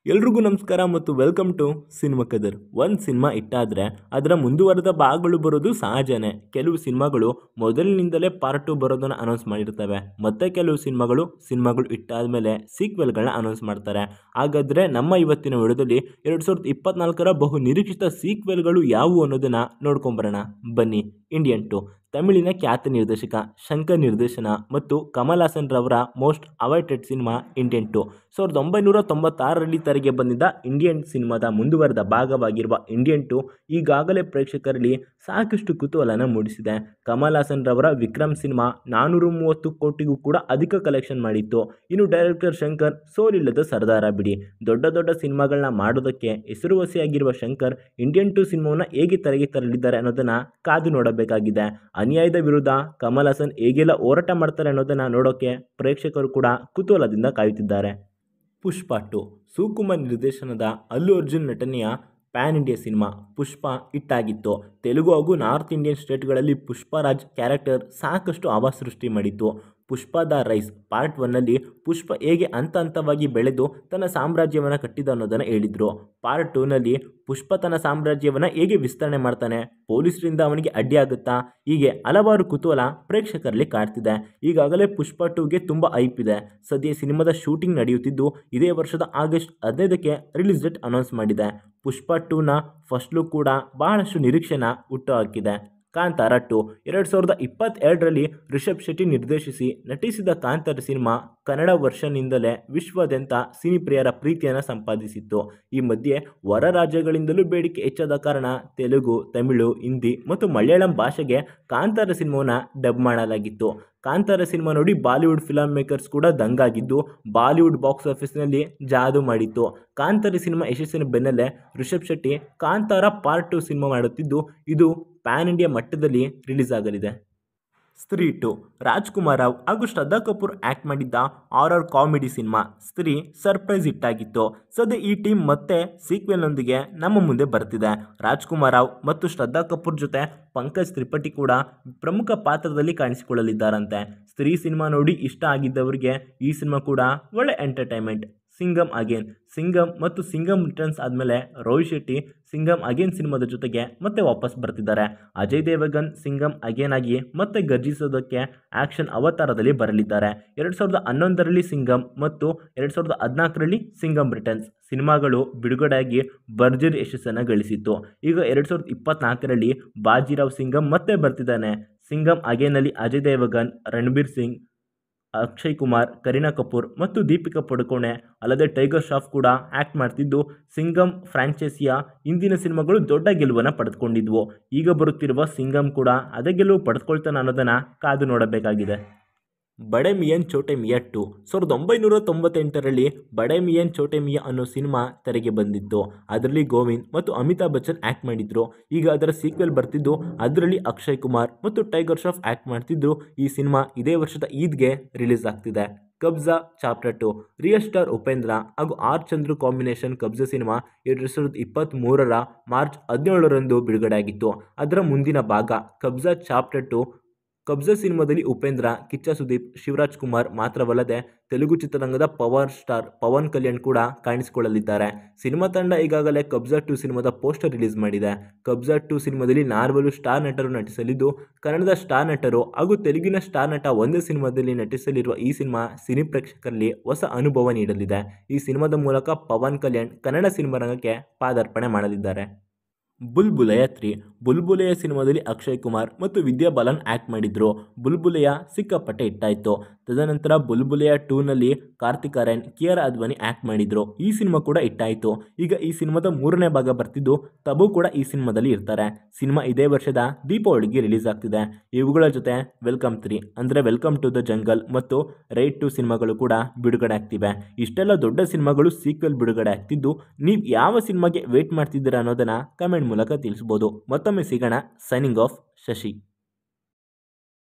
ಎಲ್ರಿಗೂ ನಮಸ್ಕಾರ ಮತ್ತು ವೆಲ್ಕಮ್ ಟು ಸಿನಿಮಾ ಕದರ್. ಒಂದು ಸಿನಿಮಾ ಇಟ್ಟಾದರೆ ಅದರ ಮುಂದುವರೆದ ಭಾಗಗಳು ಬರೋದು ಸಹಜನೇ. ಕೆಲವು ಮೊದಲಿನಿಂದಲೇ ಪಾರ್ಟ್ 2 ಬರೋದನ್ನು ಅನೌನ್ಸ್ ಮಾಡಿರ್ತವೆ. ಮತ್ತೆ ಕೆಲವು ಸಿನಿಮಾಗಳು ಇಟ್ಟಾದ ಮೇಲೆ ಸೀಕ್ವೆಲ್ಗಳನ್ನ ಅನೌನ್ಸ್ ಮಾಡ್ತಾರೆ. ಹಾಗಾದರೆ ನಮ್ಮ ಇವತ್ತಿನ ವಿಡಿಯೋದಲ್ಲಿ 2024ರ ಬಹು ನಿರೀಕ್ಷಿತ ಸೀಕ್ವೆಲ್ಗಳು ಯಾವುವು ಅನ್ನೋದನ್ನು ನೋಡ್ಕೊಂಬರೋಣ ಬನ್ನಿ. ಇಂಡಿಯನ್ 2 ತಮಿಳಿನ ಖ್ಯಾತ ನಿರ್ದೇಶಕ ಶಂಕರ್ ನಿರ್ದೇಶನ ಮತ್ತು ಕಮಲ್ ಹಾಸನ್ ರವರ ಮೋಸ್ಟ್ ಅವೈಟೆಡ್ ಸಿನಿಮಾ ಇಂಡಿಯನ್ 2. 1996ರಲ್ಲಿ ತೆರೆಗೆ ಬಂದಿದ್ದ ಇಂಡಿಯನ್ ಸಿನಿಮಾದ ಮುಂದುವರೆದ ಭಾಗವಾಗಿರುವ ಇಂಡಿಯನ್ 2 ಈಗಾಗಲೇ ಪ್ರೇಕ್ಷಕರಲ್ಲಿ ಸಾಕಷ್ಟು ಕುತೂಹಲನ ಮೂಡಿಸಿದೆ. ಕಮಲ್ ಹಾಸನ್ ರವರ ವಿಕ್ರಮ್ ಸಿನಿಮಾ 430 ಕೋಟಿಗೂ ಕೂಡ ಅಧಿಕ ಕಲೆಕ್ಷನ್ ಮಾಡಿತ್ತು. ಇನ್ನು ಡೈರೆಕ್ಟರ್ ಶಂಕರ್ ಸೋಲಿಲ್ಲದ ಸರ್ದಾರ ಬಿಡಿ. ದೊಡ್ಡ ಸಿನಿಮಾಗಳನ್ನ ಮಾಡೋದಕ್ಕೆ ಹೆಸರುವಾಸಿಯಾಗಿರುವ ಶಂಕರ್ ಇಂಡಿಯನ್ 2 ಸಿನಿಮಾವನ್ನು ಹೇಗೆ ತೆರೆಗೆ ತರಲಿದ್ದಾರೆ ಅನ್ನೋದನ್ನ ಕಾದು ನೋಡಬೇಕಾಗಿದೆ. ಅನ್ಯಾಯದ ವಿರುದ್ಧ ಕಮಲ್ ಹಾಸನ್ ಹೇಗೆಲ್ಲ ಹೋರಾಟ ಮಾಡ್ತಾರೆ ಅನ್ನೋದನ್ನ ನೋಡೋಕೆ ಪ್ರೇಕ್ಷಕರು ಕೂಡ ಕುತೂಹಲದಿಂದ ಕಾಯುತ್ತಿದ್ದಾರೆ. ಪುಷ್ಪ 2 ಸುಕುಮಾರ್ ನಿರ್ದೇಶನದ ಅಲ್ಲು ಅರ್ಜುನ್ ನಟನೆಯ ಪ್ಯಾನ್ ಇಂಡಿಯಾ ಸಿನಿಮಾ ಪುಷ್ಪ ಹಿಟ್ಟಾಗಿತ್ತು. ತೆಲುಗು ಹಾಗೂ ನಾರ್ತ್ ಇಂಡಿಯನ್ ಸ್ಟೇಟ್ಗಳಲ್ಲಿ ಪುಷ್ಪರಾಜ್ ಕ್ಯಾರೆಕ್ಟರ್ ಸಾಕಷ್ಟು ಹವಾ ಸೃಷ್ಟಿ ಮಾಡಿತ್ತು. ಪುಷ್ಪ ದ ರೈಸ್ ಪಾರ್ಟ್ 1ನಲ್ಲಿ ಪುಷ್ಪ ಹೇಗೆ ಹಂತವಾಗಿ ಬೆಳೆದು ತನ್ನ ಸಾಮ್ರಾಜ್ಯವನ್ನು ಕಟ್ಟಿದ ಅನ್ನೋದನ್ನು ಹೇಳಿದರು. ಪಾರ್ಟ್ 2ನಲ್ಲಿ ಪುಷ್ಪ ತನ್ನ ಸಾಮ್ರಾಜ್ಯವನ್ನು ಹೇಗೆ ವಿಸ್ತರಣೆ ಮಾಡ್ತಾನೆ, ಪೊಲೀಸರಿಂದ ಅವನಿಗೆ ಅಡ್ಡಿಯಾಗುತ್ತಾ, ಹೀಗೆ ಹಲವಾರು ಕುತೂಹಲ ಪ್ರೇಕ್ಷಕರಲ್ಲಿ ಕಾಡ್ತಿದೆ. ಈಗಾಗಲೇ ಪುಷ್ಪ 2ಗೆ ತುಂಬ ಹೈಪ್ ಇದೆ. ಸದ್ಯ ಸಿನಿಮಾದ ಶೂಟಿಂಗ್ ನಡೆಯುತ್ತಿದ್ದು ಇದೇ ವರ್ಷದ ಆಗಸ್ಟ್ 15ಕ್ಕೆ ರಿಲೀಸ್ ಡೇಟ್ ಅನೌನ್ಸ್ ಮಾಡಿದೆ. ಪುಷ್ಪ 2ನ ಫಸ್ಟ್ ಲುಕ್ ಕೂಡ ಬಹಳಷ್ಟು ನಿರೀಕ್ಷೆನ ಹುಟ್ಟುಹಾಕಿದೆ. ಕಾಂತಾರ 2 2022ರಲ್ಲಿ ರಿಷಬ್ ಶೆಟ್ಟಿ ನಿರ್ದೇಶಿಸಿ ನಟಿಸಿದ ಕಾಂತಾರ ಸಿನಿಮಾ ಕನ್ನಡ ವರ್ಷನ್ನಿಂದಲೇ ವಿಶ್ವಾದ್ಯಂತ ಸಿನಿಪ್ರಿಯರ ಪ್ರೀತಿಯನ್ನು ಸಂಪಾದಿಸಿತ್ತು. ಈ ಮಧ್ಯೆ ಹೊರ ರಾಜ್ಯಗಳಿಂದಲೂ ಬೇಡಿಕೆ ಹೆಚ್ಚಾದ ಕಾರಣ ತೆಲುಗು, ತಮಿಳು, ಹಿಂದಿ ಮತ್ತು ಮಲಯಾಳಂ ಭಾಷೆಗೆ ಕಾಂತಾರ ಸಿನಿಮಾವನ್ನು ಡಬ್ ಮಾಡಲಾಗಿತ್ತು. ಕಾಂತಾರ ಸಿನಿಮಾ ನೋಡಿ ಬಾಲಿವುಡ್ ಫಿಲಮ್ ಮೇಕರ್ಸ್ ಕೂಡ ದಂಗಾಗಿದ್ದು ಬಾಲಿವುಡ್ ಬಾಕ್ಸ್ ಆಫೀಸ್ನಲ್ಲಿ ಜಾದು ಮಾಡಿತ್ತು. ಕಾಂತಾರ ಸಿನಿಮಾ ಯಶಸ್ಸಿನ ಬೆನ್ನಲ್ಲೇ ರಿಷಬ್ ಶೆಟ್ಟಿ ಕಾಂತಾರ ಪಾರ್ಟ್ 2 ಸಿನಿಮಾ ಮಾಡುತ್ತಿದ್ದು ಇದು ಪ್ಯಾನ್ ಇಂಡಿಯಾ ಮಟ್ಟದಲ್ಲಿ ರಿಲೀಸ್ ಆಗಲಿದೆ. ಸ್ತ್ರೀ 2 ರಾಜ್ಕುಮಾರ್ ರಾವ್ ಹಾಗೂ ಶ್ರದ್ಧಾ ಕಪೂರ್ ಆ್ಯಕ್ಟ್ ಮಾಡಿದ್ದ ಹಾರರ್ ಕಾಮಿಡಿ ಸಿನಿಮಾ ಸ್ತ್ರೀ ಸರ್ಪ್ರೈಸ್ ಹಿಟ್ಟಾಗಿತ್ತು. ಸದ್ಯ ಈ ಟೀಮ್ ಮತ್ತೆ ಸೀಕ್ವೆಲ್ನೊಂದಿಗೆ ನಮ್ಮ ಮುಂದೆ ಬರ್ತಿದೆ. ರಾಜ್ಕುಮಾರ್ ರಾವ್ ಮತ್ತು ಶ್ರದ್ಧಾ ಕಪೂರ್ ಜೊತೆ ಪಂಕಜ್ ತ್ರಿಪಾಠಿ ಕೂಡ ಪ್ರಮುಖ ಪಾತ್ರದಲ್ಲಿ ಕಾಣಿಸಿಕೊಳ್ಳಲಿದ್ದಾರಂತೆ. ಸ್ತ್ರೀ ಸಿನಿಮಾ ನೋಡಿ ಇಷ್ಟ ಆಗಿದ್ದವರಿಗೆ ಈ ಸಿನಿಮಾ ಕೂಡ ಒಳ್ಳೆ ಎಂಟರ್ಟೈನ್ಮೆಂಟ್. ಸಿಂಗಮ್ ಮತ್ತು ಸಿಂಗಮ್ ರಿಟರ್ನ್ಸ್ ಆದಮೇಲೆ ರೋಹಿತ್ ಶೆಟ್ಟಿ ಸಿಂಗಮ್ ಅಗೇನ್ ಸಿನಿಮಾದ ಜೊತೆಗೆ ಮತ್ತೆ ವಾಪಸ್ ಬರ್ತಿದ್ದಾರೆ. ಅಜಯ್ ದೇವಗನ್ ಸಿಂಗಮ್ ಅಗೇನ್ ಆಗಿ ಮತ್ತೆ ಗರ್ಜಿಸೋದಕ್ಕೆ ಆಕ್ಷನ್ ಅವತಾರದಲ್ಲಿ ಬರಲಿದ್ದಾರೆ. 2011ರಲ್ಲಿ ಸಿಂಗಮ್ ಮತ್ತು 2014ರಲ್ಲಿ ಸಿಂಗಮ್ ರಿಟರ್ನ್ಸ್ ಸಿನಿಮಾಗಳು ಬಿಡುಗಡೆಯಾಗಿ ಭರ್ಜರಿ ಯಶಸ್ಸನ್ನು ಗಳಿಸಿತ್ತು. ಈಗ 2024ರಲ್ಲಿ ಬಾಜಿರಾವ್ ಸಿಂಗಮ್ ಮತ್ತೆ ಬರ್ತಿದ್ದಾನೆ. ಸಿಂಗಮ್ ಅಗೇನಲ್ಲಿ ಅಜಯ್ ದೇವಗನ್, ರಣಬೀರ್ ಸಿಂಗ್, ಅಕ್ಷಯ್ ಕುಮಾರ್, ಕರೀನಾ ಕಪೂರ್ ಮತ್ತು ದೀಪಿಕಾ ಪಡುಕೋಣೆ ಅಲ್ಲದೆ ಟೈಗರ್ ಶ್ರಾಫ್ ಕೂಡ ಆ್ಯಕ್ಟ್ ಮಾಡ್ತಿದ್ದು ಸಿಂಗಮ್ ಫ್ರಾಂಚೈಸಿಯ ಹಿಂದಿನ ಸಿನಿಮಾಗಳು ದೊಡ್ಡ ಗೆಲುವನ್ನು ಪಡೆದುಕೊಂಡಿದ್ವು. ಈಗ ಬರುತ್ತಿರುವ ಸಿಂಗಮ್ ಕೂಡ ಅದೇ ಗೆಲುವು ಪಡೆದುಕೊಳ್ತಾನೆ ಅನ್ನೋದನ್ನು ಕಾದು ನೋಡಬೇಕಾಗಿದೆ. ಬಡೆ ಮಿಯಾನ್ ಚೋಟೆ ಮಿಯಾ 2 1998ರಲ್ಲಿ ಬಡೆ ಮಿಯಾನ್ ಚೋಟೆ ಮಿಯಾ ಅನ್ನೋ ಸಿನಿಮಾ ತೆರೆಗೆ ಬಂದಿತ್ತು. ಅದರಲ್ಲಿ ಗೋವಿಂದ್ ಮತ್ತು ಅಮಿತಾಬ್ ಬಚ್ಚನ್ ಆ್ಯಕ್ಟ್ ಮಾಡಿದ್ರು. ಈಗ ಅದರ ಸೀಕ್ವೆಲ್ ಬರ್ತಿದ್ದು ಅದರಲ್ಲಿ ಅಕ್ಷಯ್ ಕುಮಾರ್ ಮತ್ತು ಟೈಗರ್ ಶ್ರಾಫ್ ಆ್ಯಕ್ಟ್ ಮಾಡ್ತಿದ್ರು. ಈ ಸಿನಿಮಾ ಇದೇ ವರ್ಷದ ಈದ್ಗೆ ರಿಲೀಸ್ ಆಗ್ತಿದೆ. Kabzaa chapter 2 real star Upendra ಹಾಗೂ R Chandru combination Kabzaa cinema 2023ರ ಮಾರ್ಚ್ 17ರಂದು ಬಿಡುಗಡೆಯಾಗಿತ್ತು. ಅದರ ಮುಂದಿನ ಭಾಗ ಕಬ್ಜಾ ಚಾಪ್ಟರ್ 2. ಕಬ್ಜಾ ಸಿನಿಮಾದಲ್ಲಿ ಉಪೇಂದ್ರ, ಕಿಚ್ಚ ಸುದೀಪ್, ಶಿವರಾಜ್ ಕುಮಾರ್ ಮಾತ್ರವಲ್ಲದೆ ತೆಲುಗು ಚಿತ್ರರಂಗದ ಪವರ್ ಸ್ಟಾರ್ ಪವನ್ ಕಲ್ಯಾಣ್ ಕೂಡ ಕಾಣಿಸಿಕೊಳ್ಳಲಿದ್ದಾರೆ. ಸಿನಿಮಾ ತಂಡ ಈಗಾಗಲೇ ಕಬ್ಜಾ 2 ಸಿನಿಮಾದ ಪೋಸ್ಟರ್ ರಿಲೀಸ್ ಮಾಡಿದೆ. ಕಬ್ಜಾ 2 ಸಿನಿಮಾದಲ್ಲಿ 4 ಸ್ಟಾರ್ ನಟರು ನಟಿಸಲಿದ್ದು ಕನ್ನಡದ ಸ್ಟಾರ್ ನಟರು ಹಾಗೂ ತೆಲುಗಿನ ಸ್ಟಾರ್ ನಟ ಒಂದೇ ಸಿನಿಮಾದಲ್ಲಿ ನಟಿಸಲಿರುವ ಈ ಸಿನಿಮಾ ಸಿನಿ ಪ್ರೇಕ್ಷಕರಲ್ಲಿ ಹೊಸ ಅನುಭವ ನೀಡಲಿದೆ. ಈ ಸಿನಿಮಾದ ಮೂಲಕ ಪವನ್ ಕಲ್ಯಾಣ್ ಕನ್ನಡ ಸಿನಿಮಾ ರಂಗಕ್ಕೆ ಪಾದಾರ್ಪಣೆ ಮಾಡಲಿದ್ದಾರೆ. ಬುಲ್ಬುಲೆಯ 3 ಬುಲ್ಬುಲೆಯ ಸಿನಿಮಾದಲ್ಲಿ ಅಕ್ಷಯ್ ಕುಮಾರ್ ಮತ್ತು ವಿದ್ಯಾ ಬಾಲನ್ ಆ್ಯಕ್ಟ್ ಮಾಡಿದ್ರು. ಬುಲ್ಬುಲೆಯ ಸಿಕ್ಕಾಪಟ್ಟೆ ಹಿಟ್ಟಾಯಿತು. ತದನಂತರ ಬುಲ್ಬುಲೆಯ 2ನಲ್ಲಿ ಕಾರ್ತಿಕ್ ಆರ್ಯನ್, ಕಿಯಾರಾ ಅದ್ವಾನಿ ಆ್ಯಕ್ಟ್ ಮಾಡಿದ್ರು. ಈ ಸಿನಿಮಾ ಕೂಡ ಹಿಟ್ಟಾಯಿತು. ಈಗ ಈ ಸಿನಿಮಾದ 3ನೇ ಭಾಗ ಬರ್ತಿದ್ದು ತಬು ಕೂಡ ಈ ಸಿನಿಮಾದಲ್ಲಿ ಇರ್ತಾರೆ. ಸಿನಿಮಾ ಇದೇ ವರ್ಷದ ದೀಪಾವಳಿಗೆ ರಿಲೀಸ್ ಆಗ್ತಿದೆ. ಇವುಗಳ ಜೊತೆ ವೆಲ್ಕಮ್ 3 ಅಂದರೆ ವೆಲ್ಕಮ್ ಟು ದ ಜಂಗಲ್ ಮತ್ತು ರೈಡ್ 2 ಸಿನಿಮಾಗಳು ಕೂಡ ಬಿಡುಗಡೆ ಆಗ್ತಿವೆ. ಇಷ್ಟೆಲ್ಲ ದೊಡ್ಡ ಸಿನಿಮಾಗಳು ಸೀಕ್ವೆಲ್ ಬಿಡುಗಡೆ ಆಗ್ತಿದ್ದು ನೀವು ಯಾವ ಸಿನಿಮಾಗೆ ವೇಟ್ ಮಾಡ್ತಿದ್ದೀರಾ ಅನ್ನೋದನ್ನ ಕಮೆಂಟ್ ಮೂಲಕ ತಿಳಿಸಬಹುದು. ಮತ್ತೊಮ್ಮೆ ಸಿಗೋಣ. Signing off Shashi.